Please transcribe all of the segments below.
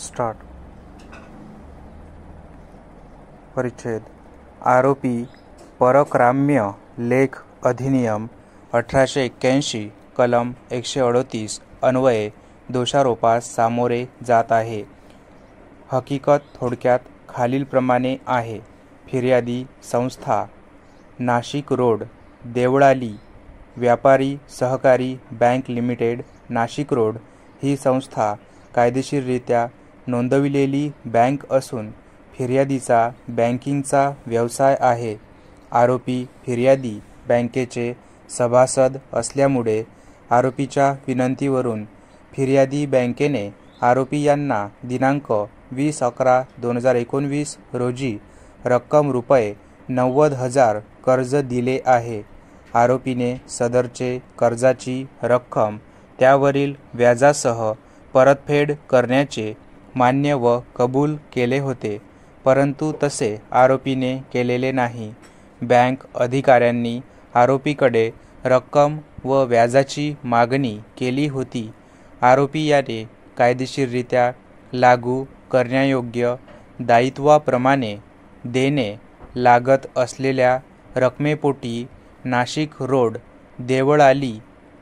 Start. परिच्छेद. आरोपी परक्राम्य लेख अधिनियम 1881 कलम 138 अन्वये दोषारोपास सामोरे जात आहे. हकीकत थोडक्यात खालीलप्रमाणे आहे. फिर्यादी संस्था नाशिक रोड, देवळाली व्यापारी सहकारी बँक लिमिटेड, नाशिक रोड ही संस्था कायदेशीररित्या नोंदविलेली बँक असून फिर्यादीचा बँकिंगचा व्यवसाय आहे. आरोपी फिर्यादी बँकेचे सभासद असल्यामुळे आरोपीच्या विनंतीवरून फिर्यादी बँकेने आरोपी यांना दिनांक 20/11/2019 रोजी रक्कम रुपये 90,000 कर्ज दिले आहे. आरोपीने सदरचे कर्जाची रक्कम त्यावरील व्याजासह परतफेड करण्याचे मान्य व कबूल केले होते, परंतु तसे आरोपीने केलेले नाही. बँक अधिकाऱ्यांनी आरोपीकडे रक्कम व व्याजाची मागणी केली होती. आरोपी याने कायदेशीररित्या लागू करण्यायोग्य दायित्वाप्रमाणे देणे लागत असलेल्या रकमेपोटी नाशिक रोड, देवळाली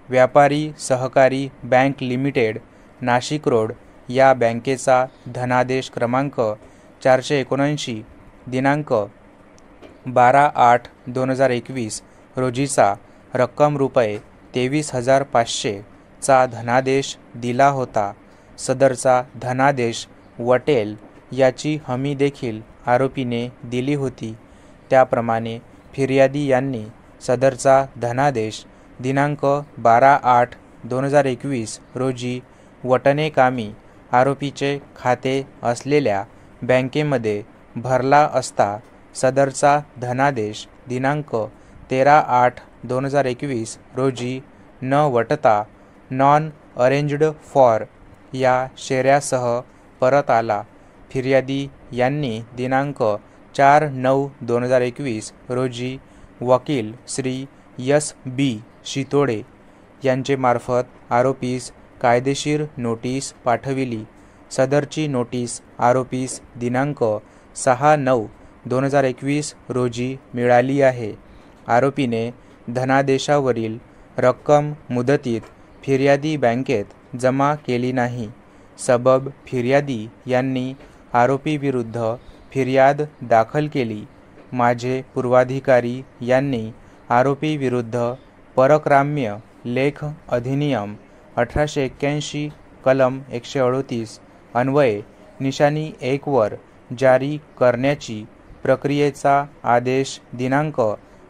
व्यापारी सहकारी बँक लिमिटेड, नाशिक रोड या बँकेचा धनादेश क्रमांक 479 दिनांक 12/8/2021 रोजीचा रक्कम रुपये 23,500 चा धनादेश दिला होता. सदरचा धनादेश वटेल याची हमी देखील आरोपीने दिली होती. त्याप्रमाणे फिर्यादी यांनी सदरचा धनादेश दिनांक 12/8/2021 रोजी वटणेकामी आरोपीचे खाते असलेल्या बँकेमध्ये भरला असता सदरचा धनादेश दिनांक 13/8/2021 रोजी न वटता नॉन अरेंज्ड फॉर या शेऱ्यासह परत आला. फिर्यादी यांनी दिनांक 4/9/2021 रोजी वकील श्री S.B. शितोडे यांचेमार्फत आरोपीस कायदेशीर नोटीस पाठविली. सदरची नोटीस आरोपीस दिनांक 6/9/2021 रोजी मिळाली आहे. आरोपीने धनादेशावरील रक्कम मुदतीत फिर्यादी बँकेत जमा केली नाही. सबब फिर्यादी यांनी आरोपीविरुद्ध फिर्याद दाखल केली. माझे पूर्वाधिकारी यांनी आरोपीविरुद्ध परक्राम्य लेख अधिनियम 1881 कलम 138 अन्वये निशाणी 1 वर जारी करण्याची प्रक्रियेचा आदेश दिनांक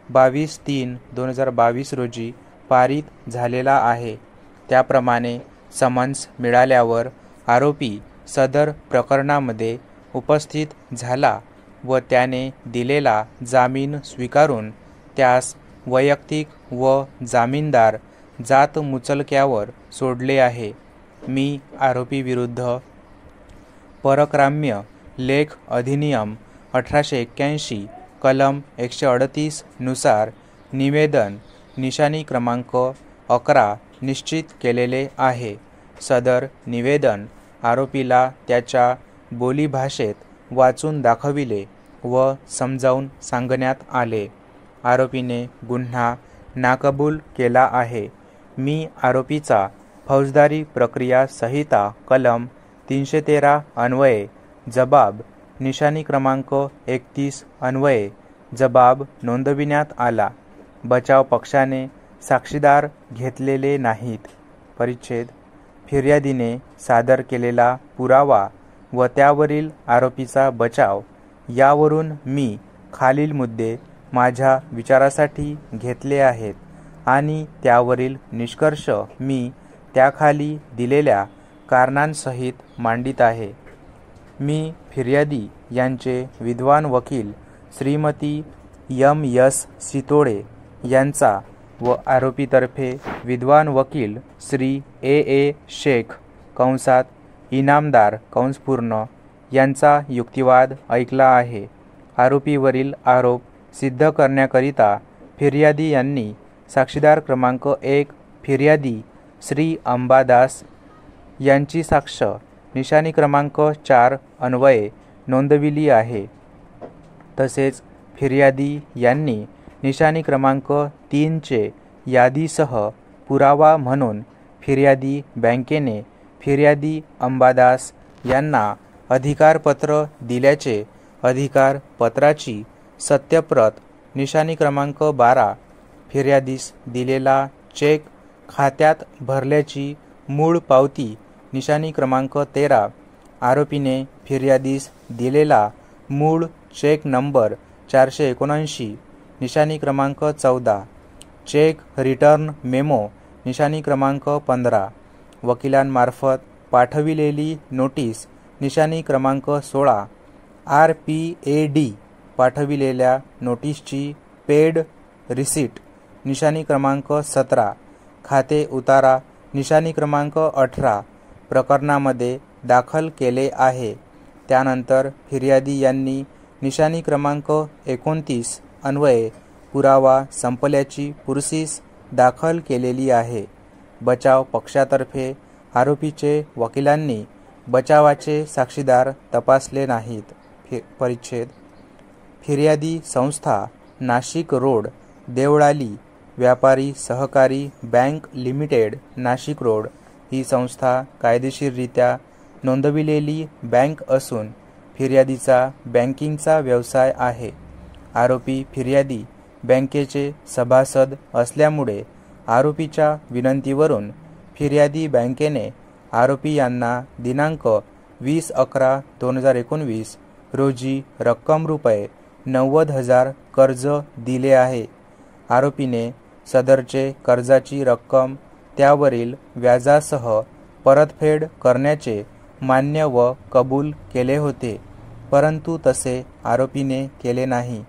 22/3/2022 रोजी पारित झालेला आहे. त्याप्रमाणे समन्स मिळाल्यावर आरोपी सदर प्रकरणामध्ये उपस्थित झाला व त्याने दिलेला जामीन स्वीकारून त्यास वैयक्तिक व जामीनदार जातमुचलक्यावर सोडले आहे. मी आरोपीविरुद्ध परक्राम्य लेख अधिनियम 1881 कलम 138 नुसार निवेदन निशाणी क्रमांक 11 निश्चित केलेले आहे. सदर निवेदन आरोपीला त्याच्या बोलीभाषेत वाचून दाखविले व समजावून सांगण्यात आले. आरोपीने गुन्हा नाकबूल केला आहे. मी आरोपीचा फौजदारी प्रक्रिया संहिता कलम 313 अन्वये जबाब निशाणी क्रमांक 31 अन्वये जबाब नोंदविण्यात आला. बचाव पक्षाने साक्षीदार घेतलेले नाहीत. परिच्छेद. फिर्यादीने सादर केलेला पुरावा व त्यावरील आरोपीचा बचाव यावरून मी खालील मुद्दे माझ्या विचारासाठी घेतले आहेत आणि त्यावरील निष्कर्ष मी त्याखाली दिलेल्या कारणांसहित मांडित आहे. मी फिर्यादी यांचे विद्वान वकील श्रीमती M.S. शितोडे यांचा व आरोपीतर्फे विद्वान वकील श्री A.A. शेख कंसात इनामदार कंसपूर्ण यांचा युक्तिवाद ऐकला आहे. आरोपीवरील आरोप सिद्ध करण्याकरिता फिर्यादी यांनी साक्षीदार क्रमांक 1 फिर्यादी श्री अंबादास यांची साक्ष निशाणी क्रमांक 4 अन्वये नोंदविली आहे. तसेच फिर्यादी यांनी निशाणी क्रमांक 3चे यादीसह पुरावा म्हणून फिर्यादी बँकेने फिर्यादी अंबादास यांना अधिकारपत्र दिल्याचे अधिकारपत्राची सत्यप्रत, निशाणी क्रमांक 12 फिर्यादीस दिलेला चेक खात्यात भरल्याची मूळ पावती, निशाणी क्रमांक 13 आरोपीने फिर्यादीस दिलेला मूळ चेक नंबर 479, निशाणी क्रमांक 14 चेक रिटर्न मेमो, निशाणी क्रमांक 15 वकिलांमार्फत पाठविलेली नोटीस, निशाणी क्रमांक 16 RPAD पाठविलेल्या नोटीसची पेड रिसीट, निशाणी क्रमांक 17 खाते उतारा, निशाणी क्रमांक 18 प्रकरणामध्ये दाखल केले आहे. त्यानंतर फिर्यादी यांनी निशाणी क्रमांक 29 अन्वये पुरावा संपल्याची पुरसीस दाखल केलेली आहे. बचाव पक्षातर्फे आरोपीचे वकिलांनी बचावाचे साक्षीदार तपासले नाहीत. परिच्छेद फिर्यादी संस्था नाशिक रोड देवळाली व्यापारी सहकारी बँक लिमिटेड नाशिक रोड ही संस्था कायदेशीररित्या नोंदविलेली बँक असून फिर्यादीचा बँकिंगचा व्यवसाय आहे. आरोपी फिर्यादी बँकेचे सभासद असल्यामुळे आरोपीच्या विनंतीवरून फिर्यादी बँकेने आरोपी यांना दिनांक 20/11/2019 रोजी रक्कम रुपये 90,000 कर्ज दिले आहे. आरोपीने सदरचे कर्जाची रक्कम त्यावरील व्याजासह परतफेड करण्याचे मान्य व कबूल केले होते, परंतु तसे आरोपीने केले नाही.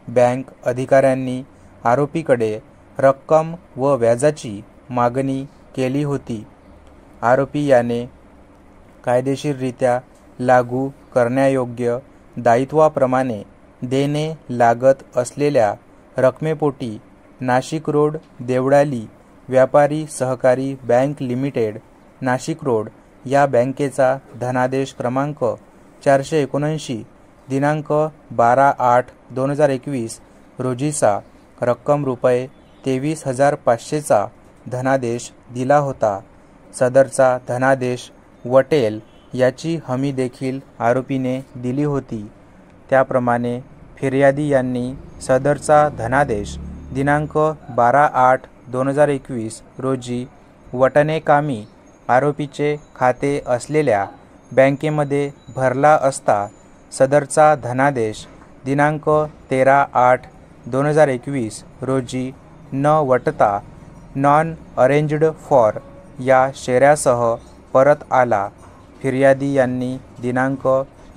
बँक अधिकाऱ्यांनी आरोपीकडे रक्कम व व्याजाची मागणी केली होती. आरोपी याने कायदेशीररित्या लागू करण्यायोग्य दायित्वाप्रमाणे देणे लागत असलेल्या रकमेपोटी नाशिक रोड देवळाली व्यापारी सहकारी बँक लिमिटेड नाशिक रोड या बँकेचा धनादेश क्रमांक 479 दिनांक 12/8/2021 रोजीचा रक्कम रुपये 23,500चा धनादेश दिला होता. सदरचा धनादेश वटेल याची हमी देखील आरोपीने दिली होती. त्याप्रमाणे फिर्यादी यांनी सदरचा धनादेश दिनांक 12/8/2021 रोजी वटणेकामी आरोपीचे खाते असलेल्या बँकेमध्ये भरला असता सदरचा धनादेश दिनांक 13/8/2021 रोजी न वटता नॉन अरेंज्ड फॉर या शेऱ्यासह परत आला. फिर्यादी यांनी दिनांक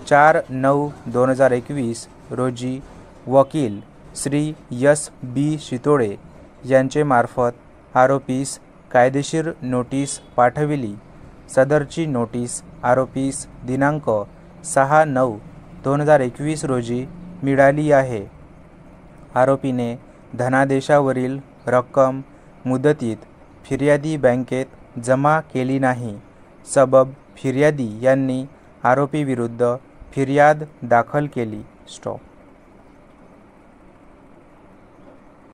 4/9/2021 रोजी वकील श्री S.B. शितोळे यांचे मार्फत आरोपीस कायदेशीर नोटीस पाठविली. सदरची नोटीस आरोपीस दिनांक 6/9/2021 रोजी मिळाली आहे. आरोपीने धनादेशावरील रक्कम मुदतीत फिर्यादी बँकेत जमा केली नाही. सबब फिर्यादी यांनी आरोपीविरुद्ध फिर्याद दाखल केली.